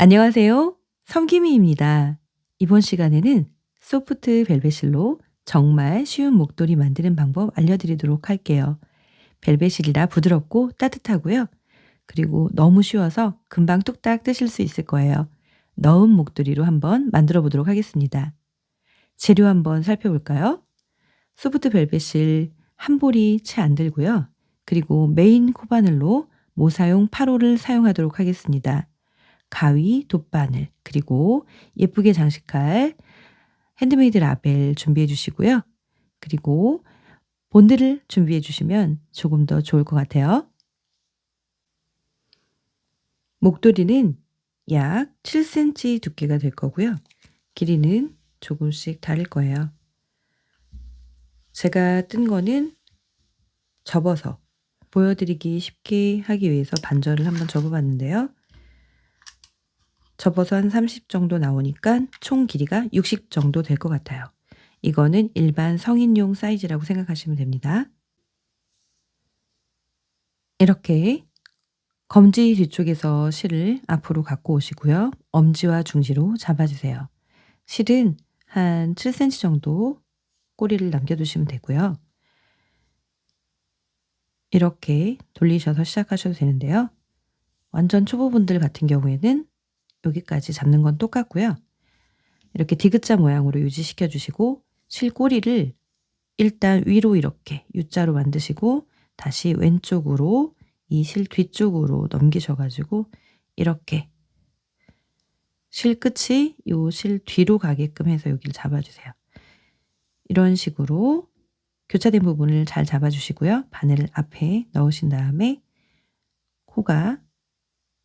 안녕하세요. 섬김이입니다. 이번 시간에는 소프트 벨벳실로 정말 쉬운 목도리 만드는 방법 알려드리도록 할게요. 벨벳실이라 부드럽고 따뜻하고요. 그리고 너무 쉬워서 금방 뚝딱 뜨실 수 있을 거예요. 넣은 목도리로 한번 만들어 보도록 하겠습니다. 재료 한번 살펴볼까요? 소프트 벨벳실 한 볼이 채 안 들고요. 그리고 메인 코바늘로 모사용 8호를 사용하도록 하겠습니다. 가위, 돗바늘, 그리고 예쁘게 장식할 핸드메이드 라벨 준비해 주시고요. 그리고 본드를 준비해 주시면 조금 더 좋을 것 같아요. 목도리는 약 7cm 두께가 될 거고요. 길이는 조금씩 다를 거예요. 제가 뜬 거는 접어서 보여드리기 쉽게 하기 위해서 반절을 한번 접어봤는데요. 접어서 한 30 정도 나오니까 총 길이가 60 정도 될 것 같아요. 이거는 일반 성인용 사이즈라고 생각하시면 됩니다. 이렇게 검지 뒤쪽에서 실을 앞으로 갖고 오시고요. 엄지와 중지로 잡아주세요. 실은 한 7cm 정도 꼬리를 남겨두시면 되고요. 이렇게 돌리셔서 시작하셔도 되는데요. 완전 초보분들 같은 경우에는 여기까지 잡는 건 똑같고요. 이렇게 디귿자 모양으로 유지시켜 주시고 실 꼬리를 일단 위로 이렇게 U자로 만드시고 다시 왼쪽으로 이 실 뒤쪽으로 넘기셔 가지고 이렇게 실 끝이 요 실 뒤로 가게끔 해서 여기를 잡아 주세요. 이런 식으로 교차된 부분을 잘 잡아 주시고요. 바늘을 앞에 넣으신 다음에 코가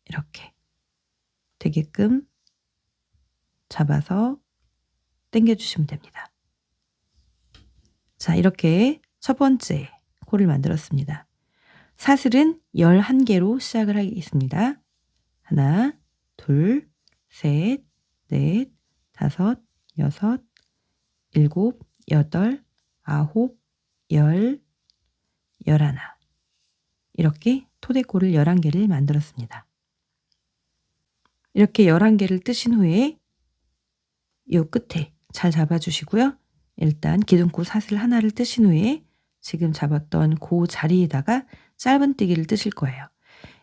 이렇게 되게끔 잡아서 당겨 주시면 됩니다. 자, 이렇게 첫 번째 코를 만들었습니다. 사슬은 11개로 시작을 하겠습니다. 하나, 둘, 셋, 넷, 다섯, 여섯, 일곱, 여덟, 아홉, 열, 열하나. 이렇게 토대코를 11개를 만들었습니다. 이렇게 11개를 뜨신 후에 요 끝에 잘 잡아주시고요. 일단 기둥코 사슬 하나를 뜨신 후에 지금 잡았던 그 자리에다가 짧은뜨기를 뜨실 거예요.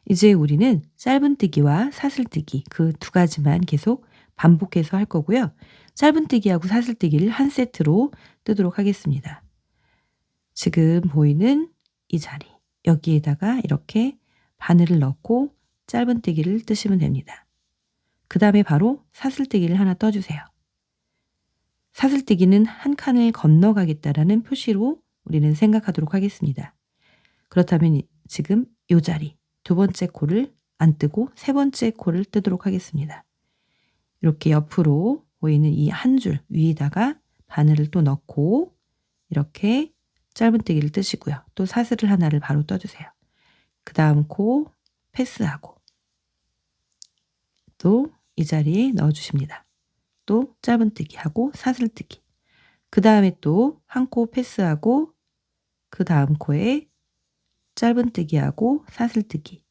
이제 우리는 짧은뜨기와 사슬뜨기 그 두 가지만 계속 반복해서 할 거고요. 짧은뜨기하고 사슬뜨기를 한 세트로 뜨도록 하겠습니다. 지금 보이는 이 자리 여기에다가 이렇게 바늘을 넣고 짧은뜨기를 뜨시면 됩니다. 그 다음에 바로 사슬뜨기를 하나 떠주세요. 사슬뜨기는 한 칸을 건너가겠다라는 표시로 우리는 생각하도록 하겠습니다. 그렇다면 지금 이 자리 두 번째 코를 안 뜨고 세 번째 코를 뜨도록 하겠습니다. 이렇게 옆으로 보이는 이 한 줄 위에다가 바늘을 또 넣고 이렇게 짧은뜨기를 뜨시고요. 또 사슬을 하나를 바로 떠주세요. 그 다음 코 패스하고 또 이 자리에 넣어주십니다. 또 짧은뜨기 하고 사슬뜨기. 그 다음에 또 한 코 패스하고 그 다음 코에 짧은뜨기 하고 사슬뜨기.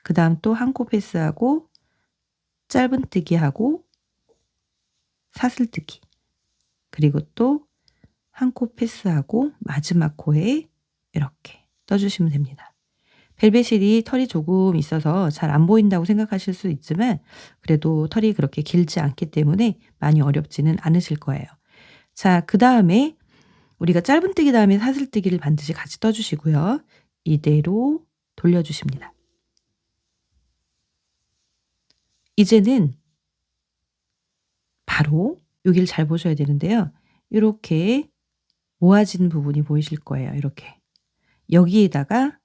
그 다음 또 한 코 패스하고 짧은뜨기 하고 사슬뜨기. 그리고 또 한 코 패스하고 마지막 코에 이렇게 떠주시면 됩니다. 벨벳실이 털이 조금 있어서 잘 안 보인다고 생각하실 수 있지만 그래도 털이 그렇게 길지 않기 때문에 많이 어렵지는 않으실 거예요. 자, 그 다음에 우리가 짧은뜨기 다음에 사슬뜨기를 반드시 같이 떠주시고요. 이대로 돌려주십니다. 이제는 바로 여기를 잘 보셔야 되는데요. 이렇게 모아진 부분이 보이실 거예요. 이렇게 여기에다가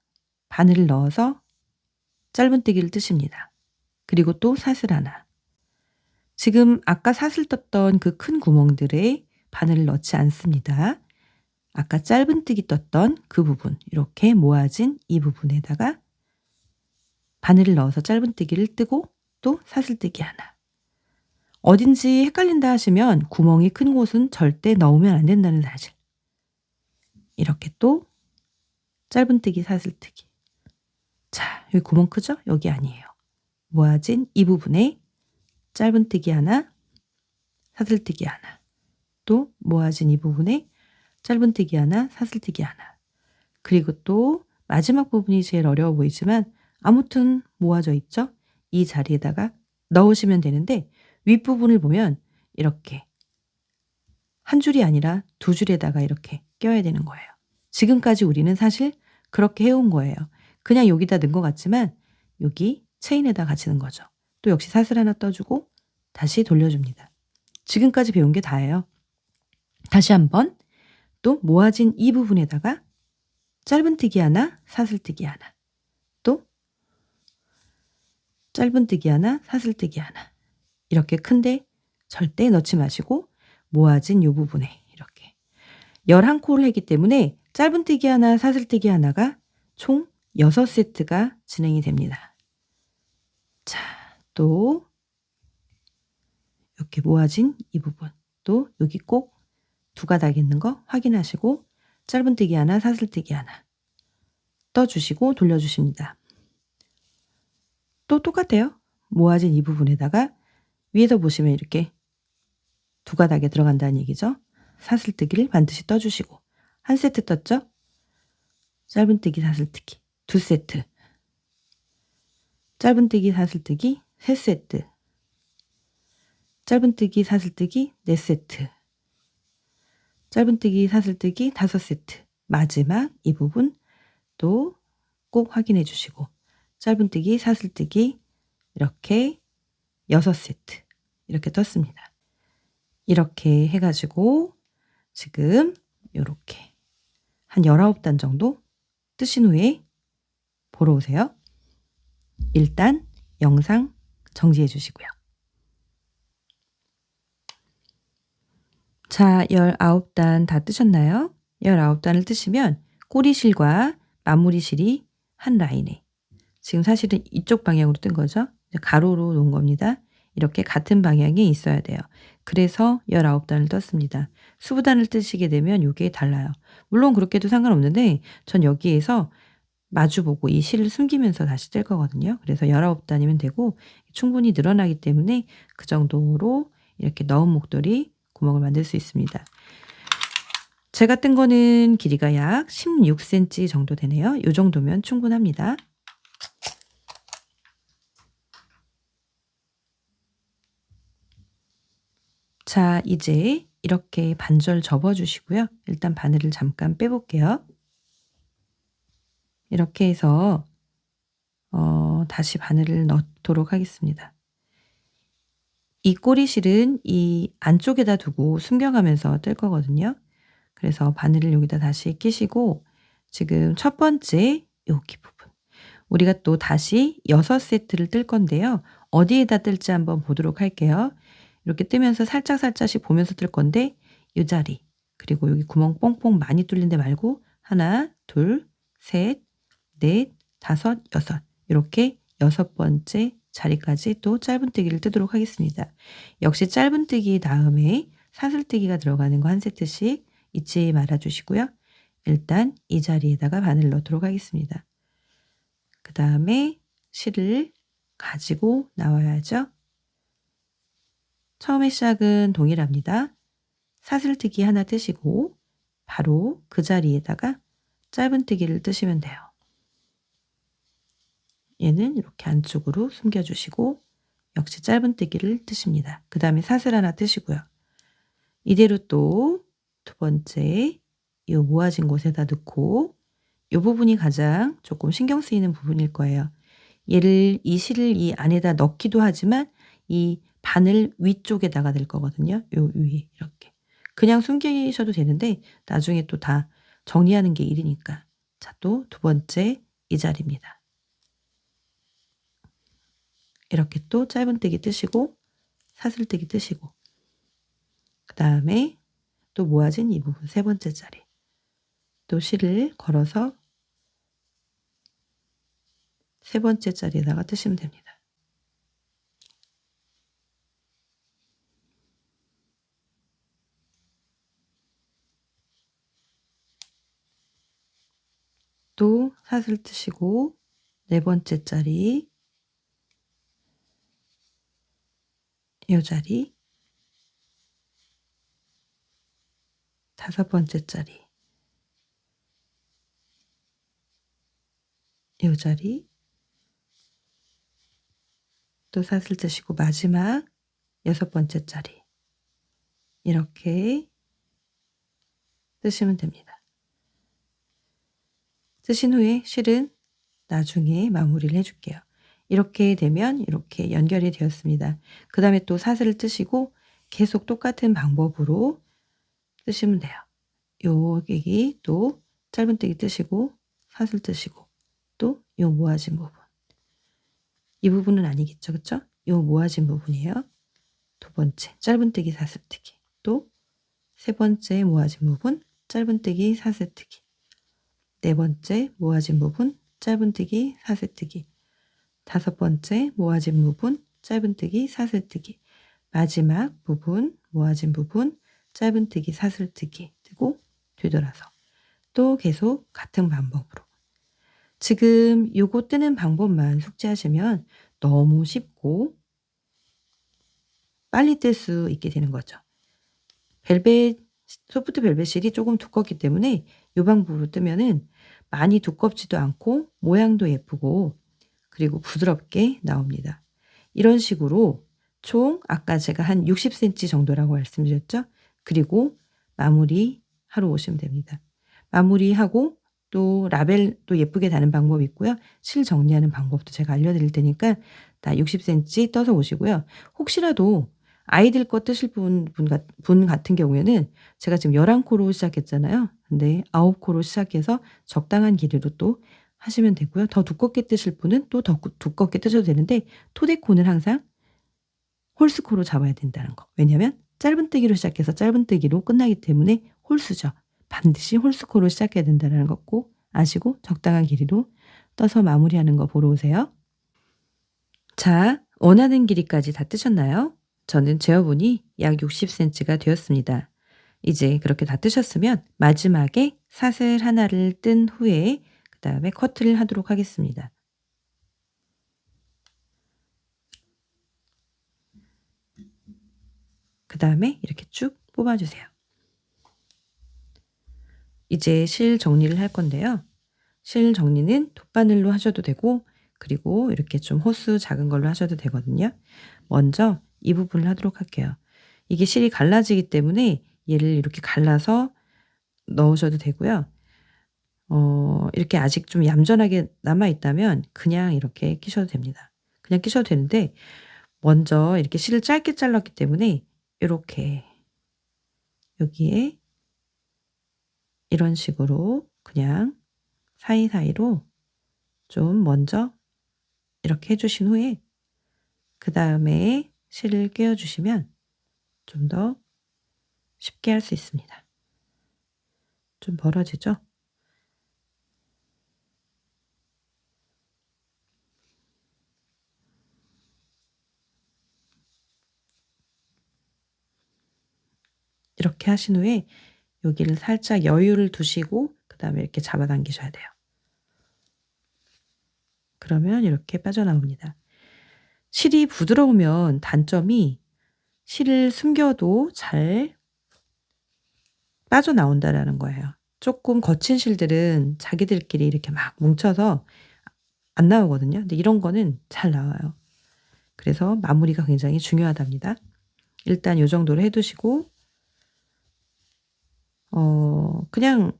바늘을 넣어서 짧은뜨기를 뜨십니다. 그리고 또 사슬 하나. 지금 아까 사슬 떴던 그 큰 구멍들에 바늘을 넣지 않습니다. 아까 짧은뜨기 떴던 그 부분 이렇게 모아진 이 부분에다가 바늘을 넣어서 짧은뜨기를 뜨고 또 사슬뜨기 하나. 어딘지 헷갈린다 하시면 구멍이 큰 곳은 절대 넣으면 안 된다는 사실. 이렇게 또 짧은뜨기 사슬뜨기. 자, 여기 구멍 크죠? 여기 아니에요. 모아진 이 부분에 짧은뜨기 하나, 사슬뜨기 하나, 또 모아진 이 부분에 짧은뜨기 하나, 사슬뜨기 하나, 그리고 또 마지막 부분이 제일 어려워 보이지만 아무튼 모아져 있죠? 이 자리에다가 넣으시면 되는데 윗부분을 보면 이렇게 한 줄이 아니라 두 줄에다가 이렇게 껴야 되는 거예요. 지금까지 우리는 사실 그렇게 해온 거예요. 그냥 여기다 넣은 것 같지만 여기 체인에다 같이 넣은 거죠. 또 역시 사슬 하나 떠주고 다시 돌려줍니다. 지금까지 배운 게 다예요. 다시 한번 또 모아진 이 부분에다가 짧은뜨기 하나, 사슬뜨기 하나, 또 짧은뜨기 하나, 사슬뜨기 하나, 이렇게 큰데 절대 넣지 마시고 모아진 이 부분에 이렇게 11코를 했기 때문에 짧은뜨기 하나, 사슬뜨기 하나가 총 6세트가 진행이 됩니다. 자, 또 이렇게 모아진 이 부분, 또 여기 꼭 두 가닥 있는 거 확인하시고 짧은뜨기 하나, 사슬뜨기 하나 떠주시고 돌려주십니다. 또 똑같아요. 모아진 이 부분에다가 위에서 보시면 이렇게 두 가닥에 들어간다는 얘기죠. 사슬뜨기를 반드시 떠주시고 한 세트 떴죠? 짧은뜨기, 사슬뜨기 두 세트, 짧은뜨기, 사슬뜨기 세 세트, 짧은뜨기, 사슬뜨기 네 세트, 짧은뜨기, 사슬뜨기 5세트, 마지막 이 부분 또 꼭 확인해 주시고 짧은뜨기, 사슬뜨기 이렇게 6세트 이렇게 떴습니다. 이렇게 해가지고 지금 이렇게 한 19단 정도 뜨신 후에 보러 오세요. 일단 영상 정지해 주시고요. 자, 19단 다 뜨셨나요? 19단을 뜨시면 꼬리실과 마무리실이 한 라인에, 지금 사실은 이쪽 방향으로 뜬 거죠. 가로로 놓은 겁니다. 이렇게 같은 방향에 있어야 돼요. 그래서 19단을 떴습니다. 20단을 뜨시게 되면 이게 달라요. 물론 그렇게도 상관없는데 전 여기에서 마주보고 이 실을 숨기면서 다시 뜰 거거든요. 그래서 19단이면 되고 충분히 늘어나기 때문에 그 정도로 이렇게 넣은 목도리 구멍을 만들 수 있습니다. 제가 뜬 거는 길이가 약 16cm 정도 되네요. 이 정도면 충분합니다. 자, 이제 이렇게 반절 접어주시고요. 일단 바늘을 잠깐 빼볼게요. 이렇게 해서 다시 바늘을 넣도록 하겠습니다. 이 꼬리실은 이 안쪽에다 두고 숨겨가면서 뜰 거거든요. 그래서 바늘을 여기다 다시 끼시고 지금 첫 번째 여기 부분 우리가 또 다시 6세트를 뜰 건데요. 어디에다 뜰지 한번 보도록 할게요. 이렇게 뜨면서 살짝씩 보면서 뜰 건데 이 자리 그리고 여기 구멍 뽕뽕 많이 뚫린 데 말고 하나, 둘, 셋, 넷, 다섯, 여섯 이렇게 6번째 자리까지 또 짧은뜨기를 뜨도록 하겠습니다. 역시 짧은뜨기 다음에 사슬뜨기가 들어가는 거 한 세트씩 잊지 말아주시고요. 일단 이 자리에다가 바늘을 넣도록 하겠습니다. 그 다음에 실을 가지고 나와야죠. 처음에 시작은 동일합니다. 사슬뜨기 하나 뜨시고 바로 그 자리에다가 짧은뜨기를 뜨시면 돼요. 얘는 이렇게 안쪽으로 숨겨주시고 역시 짧은뜨기를 뜨십니다. 그 다음에 사슬 하나 뜨시고요. 이대로 또 두 번째 이 모아진 곳에다 넣고 이 부분이 가장 조금 신경 쓰이는 부분일 거예요. 이 실을 이 안에다 넣기도 하지만 이 바늘 위쪽에다가 넣을 거거든요. 요 위에 이렇게. 그냥 숨기셔도 되는데 나중에 또 다 정리하는 게 일이니까. 자, 또 두 번째 이 자리입니다. 이렇게 또 짧은뜨기 뜨시고 사슬뜨기 뜨시고 그 다음에 또 모아진 이 부분 세 번째 자리 또 실을 걸어서 세 번째 자리에다가 뜨시면 됩니다. 또 사슬 뜨시고 네 번째 자리 요 자리, 5번째 자리, 요 자리, 또 사슬 뜨시고 마지막 6번째 자리 이렇게 뜨시면 됩니다. 뜨신 후에 실은 나중에 마무리를 해줄게요. 이렇게 되면 이렇게 연결이 되었습니다. 그 다음에 또 사슬을 뜨시고 계속 똑같은 방법으로 뜨시면 돼요. 여기 또 짧은뜨기 뜨시고 사슬 뜨시고 또 요 모아진 부분, 이 부분은 아니겠죠, 그쵸? 요 모아진 부분이에요. 두 번째 짧은뜨기 사슬뜨기, 또 세 번째 모아진 부분 짧은뜨기 사슬뜨기, 네 번째 모아진 부분 짧은뜨기 사슬뜨기, 다섯 번째 모아진 부분 짧은뜨기 사슬뜨기, 마지막 부분 모아진 부분 짧은뜨기 사슬뜨기 뜨고 뒤돌아서 또 계속 같은 방법으로. 지금 요거 뜨는 방법만 숙지하시면 너무 쉽고 빨리 뜰 수 있게 되는 거죠. 소프트 벨벳 실이 조금 두껍기 때문에 이 방법으로 뜨면은 많이 두껍지도 않고 모양도 예쁘고 그리고 부드럽게 나옵니다. 이런 식으로 총 아까 제가 한 60cm 정도라고 말씀드렸죠. 그리고 마무리 하러 오시면 됩니다. 마무리하고 또 라벨도 예쁘게 다는 방법이 있고요. 실 정리하는 방법도 제가 알려드릴 테니까 다 60cm 떠서 오시고요. 혹시라도 아이들 거 뜨실 분 같은 경우에는 제가 지금 11코로 시작했잖아요. 근데 9코로 시작해서 적당한 길이로 또 하시면 되고요. 더 두껍게 뜨실 분은 또 더 두껍게 뜨셔도 되는데 토대코는 항상 홀스코로 잡아야 된다는 거. 왜냐하면 짧은뜨기로 시작해서 짧은뜨기로 끝나기 때문에 홀수죠. 반드시 홀스코로 시작해야 된다는 거 꼭 아시고 적당한 길이로 떠서 마무리하는 거 보러 오세요. 자, 원하는 길이까지 다 뜨셨나요? 저는 재어보니 약 60cm가 되었습니다. 이제 그렇게 다 뜨셨으면 마지막에 사슬 하나를 뜬 후에 그 다음에 커트를 하도록 하겠습니다. 그 다음에 이렇게 쭉 뽑아주세요. 이제 실 정리를 할 건데요. 실 정리는 돗바늘로 하셔도 되고 그리고 이렇게 좀 호수 작은 걸로 하셔도 되거든요. 먼저 이 부분을 하도록 할게요. 이게 실이 갈라지기 때문에 얘를 이렇게 갈라서 넣으셔도 되고요. 이렇게 아직 좀 얌전하게 남아있다면 그냥 이렇게 끼셔도 됩니다. 그냥 끼셔도 되는데 먼저 이렇게 실을 짧게 잘랐기 때문에 이렇게 여기에 이런 식으로 그냥 사이사이로 좀 먼저 이렇게 해주신 후에 그 다음에 실을 끼워주시면 좀 더 쉽게 할 수 있습니다. 좀 벌어지죠? 이렇게 하신 후에 여기를 살짝 여유를 두시고 그 다음에 이렇게 잡아당기셔야 돼요. 그러면 이렇게 빠져나옵니다. 실이 부드러우면 단점이 실을 숨겨도 잘 빠져나온다라는 거예요. 조금 거친 실들은 자기들끼리 이렇게 막 뭉쳐서 안 나오거든요. 근데 이런 거는 잘 나와요. 그래서 마무리가 굉장히 중요하답니다. 일단 이 정도로 해두시고 그냥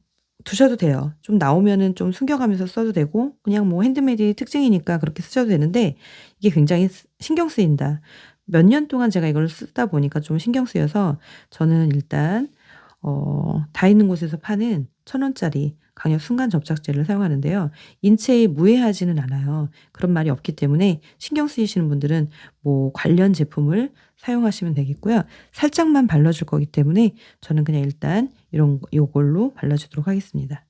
두셔도 돼요. 좀 나오면은 좀 숨겨가면서 써도 되고 그냥 뭐 핸드메이드 특징이니까 그렇게 쓰셔도 되는데 이게 굉장히 신경 쓰인다. 몇 년 동안 제가 이걸 쓰다 보니까 좀 신경 쓰여서 저는 일단 다 있는 곳에서 파는 1,000원짜리 강력 순간 접착제를 사용하는데요. 인체에 무해하지는 않아요. 그런 말이 없기 때문에 신경 쓰이시는 분들은 뭐 관련 제품을 사용하시면 되겠고요. 살짝만 발라줄 거기 때문에 저는 그냥 일단 요걸로 발라주도록 하겠습니다.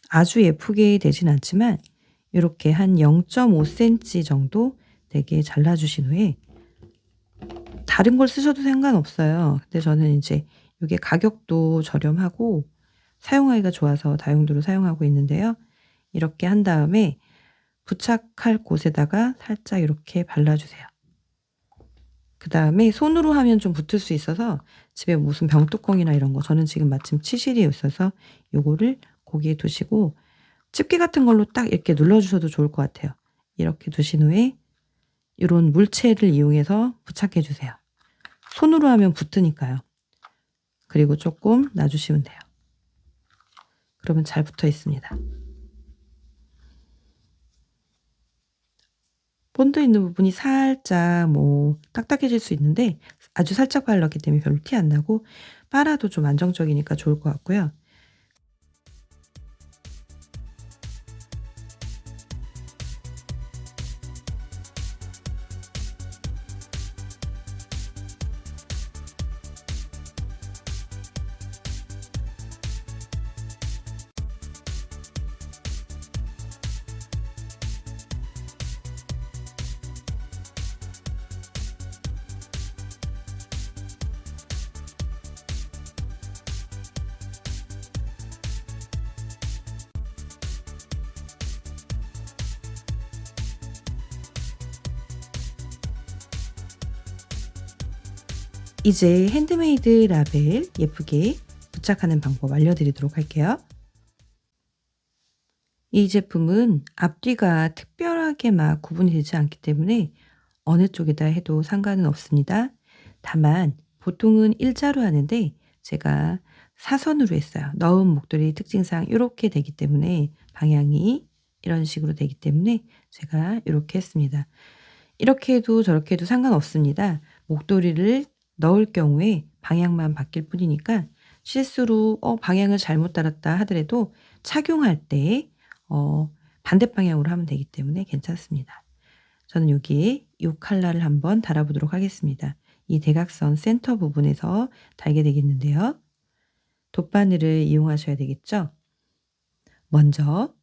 아주 예쁘게 되진 않지만 이렇게 한 0.5cm 정도 되게 잘라주신 후에 다른 걸 쓰셔도 상관없어요. 근데 저는 이제 이게 가격도 저렴하고 사용하기가 좋아서 다용도로 사용하고 있는데요. 이렇게 한 다음에 부착할 곳에다가 살짝 이렇게 발라주세요. 그 다음에 손으로 하면 좀 붙을 수 있어서 집에 무슨 병뚜껑이나 이런 거, 저는 지금 마침 치실이 있어서 요거를 거기에 두시고 집게 같은 걸로 딱 이렇게 눌러주셔도 좋을 것 같아요. 이렇게 두신 후에 이런 물체를 이용해서 부착해 주세요. 손으로 하면 붙으니까요. 그리고 조금 놔주시면 돼요. 그러면 잘 붙어 있습니다. 본드 있는 부분이 살짝 딱딱해질 수 있는데 아주 살짝 발랐기 때문에 별로 티 안 나고 빨아도 좀 안정적이니까 좋을 것 같고요. 이제 핸드메이드 라벨 예쁘게 부착하는 방법 알려드리도록 할게요. 이 제품은 앞뒤가 특별하게 막 구분이 되지 않기 때문에 어느 쪽에다 해도 상관은 없습니다. 다만 보통은 일자로 하는데 제가 사선으로 했어요. 넣은 목도리 특징상 이렇게 되기 때문에 방향이 이런 식으로 되기 때문에 제가 이렇게 했습니다. 이렇게 해도 저렇게 해도 상관없습니다. 목도리를 넣을 경우에 방향만 바뀔 뿐이니까 실수로 방향을 잘못 달았다 하더라도 착용할 때 반대 방향으로 하면 되기 때문에 괜찮습니다. 저는 여기에 이 컬러를 한번 달아보도록 하겠습니다. 이 대각선 센터 부분에서 달게 되겠는데요. 돗바늘을 이용하셔야 되겠죠. 먼저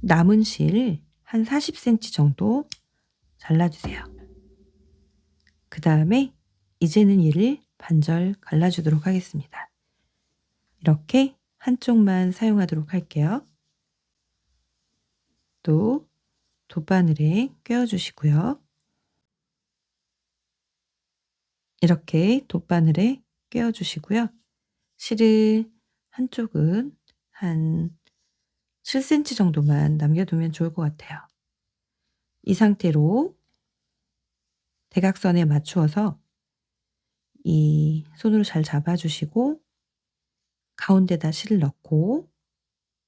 남은 실 한 40cm 정도 잘라주세요. 그 다음에 이제는 얘를 반절 갈라주도록 하겠습니다. 이렇게 한쪽만 사용하도록 할게요. 또 돗바늘에 꿰어주시고요. 이렇게 돗바늘에 꿰어주시고요. 실을 한쪽은 한 7cm 정도만 남겨두면 좋을 것 같아요. 이 상태로 대각선에 맞추어서 이 손으로 잘 잡아주시고 가운데다 실을 넣고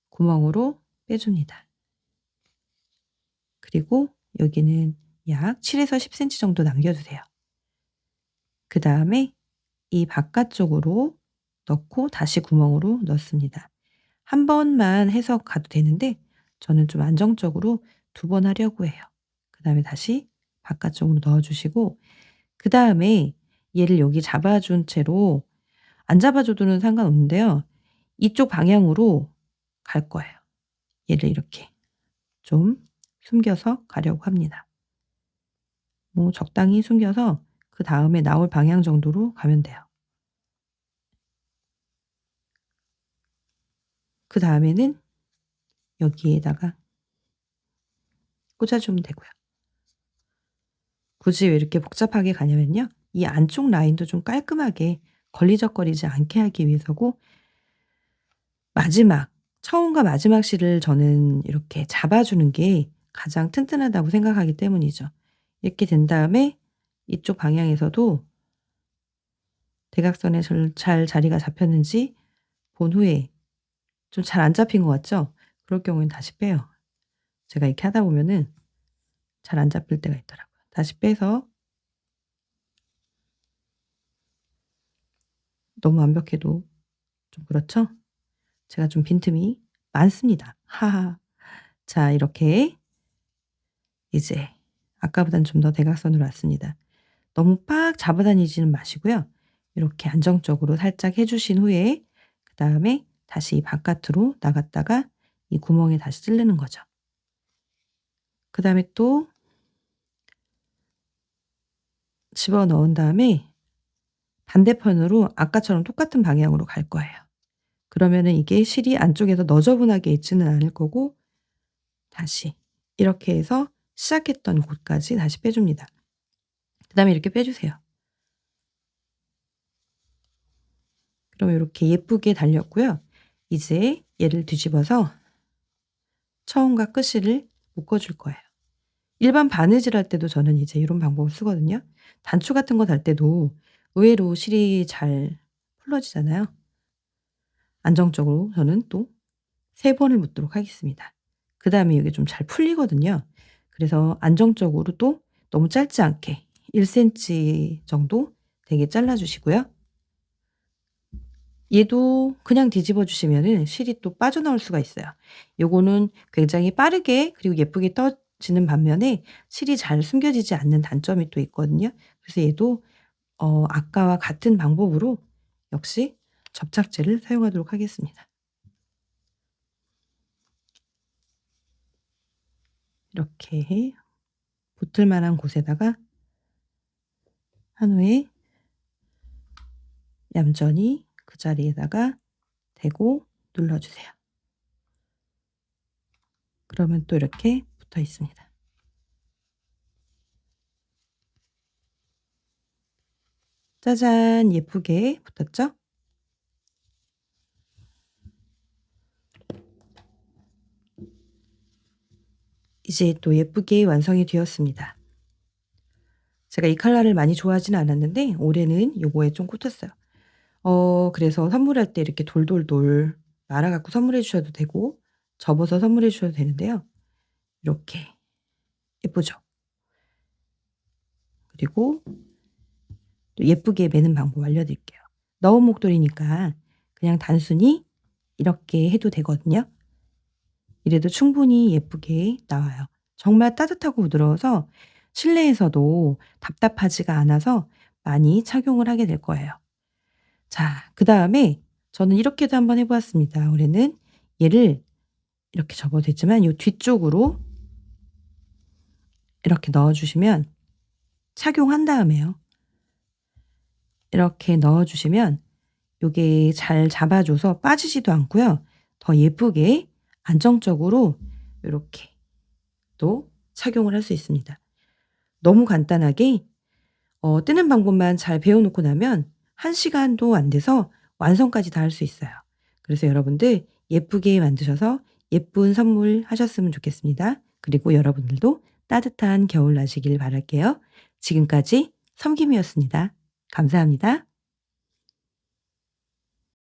구멍으로 빼줍니다. 그리고 여기는 약 7에서 10cm 정도 남겨두세요. 그 다음에 이 바깥쪽으로 넣고 다시 구멍으로 넣습니다. 한 번만 해서 가도 되는데 저는 좀 안정적으로 2번 하려고 해요. 그 다음에 다시 바깥쪽으로 넣어주시고 그 다음에 얘를 여기 잡아준 채로 안 잡아줘도는 상관없는데요. 이쪽 방향으로 갈 거예요. 얘를 이렇게 좀 숨겨서 가려고 합니다. 적당히 숨겨서 그 다음에 나올 방향 정도로 가면 돼요. 그 다음에는 여기에다가 꽂아주면 되고요. 굳이 왜 이렇게 복잡하게 가냐면요. 이 안쪽 라인도 좀 깔끔하게 걸리적거리지 않게 하기 위해서고 처음과 마지막 실을 저는 이렇게 잡아주는 게 가장 튼튼하다고 생각하기 때문이죠. 이렇게 된 다음에 이쪽 방향에서도 대각선에 잘 자리가 잡혔는지 본 후에 좀 잘 안 잡힌 것 같죠? 그럴 경우에는 다시 빼요. 제가 이렇게 하다 보면은 잘 안 잡힐 때가 있더라고요. 다시 빼서 너무 완벽해도 좀 그렇죠? 제가 좀 빈틈이 많습니다. 하하. 자, 이렇게 이제 아까보단 좀 더 대각선으로 왔습니다. 너무 빡 잡아다니지는 마시고요. 이렇게 안정적으로 살짝 해 주신 후에 그다음에 다시 바깥으로 나갔다가 이 구멍에 다시 찌르는 거죠. 그다음에 또 집어넣은 다음에 반대편으로 아까처럼 똑같은 방향으로 갈 거예요. 그러면은 이게 실이 안쪽에서 너저분하게 있지는 않을 거고 다시 이렇게 해서 시작했던 곳까지 다시 빼줍니다. 그다음에 이렇게 빼주세요. 그럼 이렇게 예쁘게 달렸고요. 이제 얘를 뒤집어서 처음과 끝실을 묶어줄 거예요. 일반 바느질 할 때도 저는 이제 이런 방법을 쓰거든요. 단추 같은 거 달 때도 의외로 실이 잘 풀러지잖아요. 안정적으로 저는 또 3번을 묶도록 하겠습니다. 그다음에 이게 좀 잘 풀리거든요. 그래서 안정적으로 또 너무 짧지 않게 1cm 정도 되게 잘라 주시고요. 얘도 그냥 뒤집어 주시면은 실이 또 빠져나올 수가 있어요. 요거는 굉장히 빠르게 그리고 예쁘게 떠지는 반면에 실이 잘 숨겨지지 않는 단점이 또 있거든요. 그래서 얘도 아까와 같은 방법으로 역시 접착제를 사용하도록 하겠습니다. 이렇게 붙을 만한 곳에다가 한 후에 얌전히 그 자리에다가 대고 눌러 주세요. 그러면 또 이렇게 붙어 있습니다. 짜잔, 예쁘게 붙었죠? 이제 또 예쁘게 완성이 되었습니다. 제가 이 컬러를 많이 좋아하지는 않았는데 올해는 요거에 좀 꽂혔어요. 그래서 선물할 때 이렇게 돌돌돌 말아 갖고 선물해 주셔도 되고 접어서 선물해 주셔도 되는데요. 이렇게 예쁘죠? 그리고 또 예쁘게 매는 방법 알려드릴게요. 너운 목도리니까 그냥 단순히 이렇게 해도 되거든요. 이래도 충분히 예쁘게 나와요. 정말 따뜻하고 부드러워서 실내에서도 답답하지가 않아서 많이 착용을 하게 될 거예요. 자, 그다음에 저는 이렇게도 한번 해 보았습니다. 올해는 얘를 이렇게 접어도 되지만 요 뒤쪽으로 이렇게 넣어 주시면 착용한 다음에요. 이렇게 넣어 주시면 요게 잘 잡아 줘서 빠지지도 않고요. 더 예쁘게 안정적으로 요렇게 또 착용을 할 수 있습니다. 너무 간단하게 뜨는 방법만 잘 배워 놓고 나면 1 시간도 안 돼서 완성까지 다 할 수 있어요. 그래서 여러분들 예쁘게 만드셔서 예쁜 선물 하셨으면 좋겠습니다. 그리고 여러분들도 따뜻한 겨울 나시길 바랄게요. 지금까지 섬김이었습니다. 감사합니다.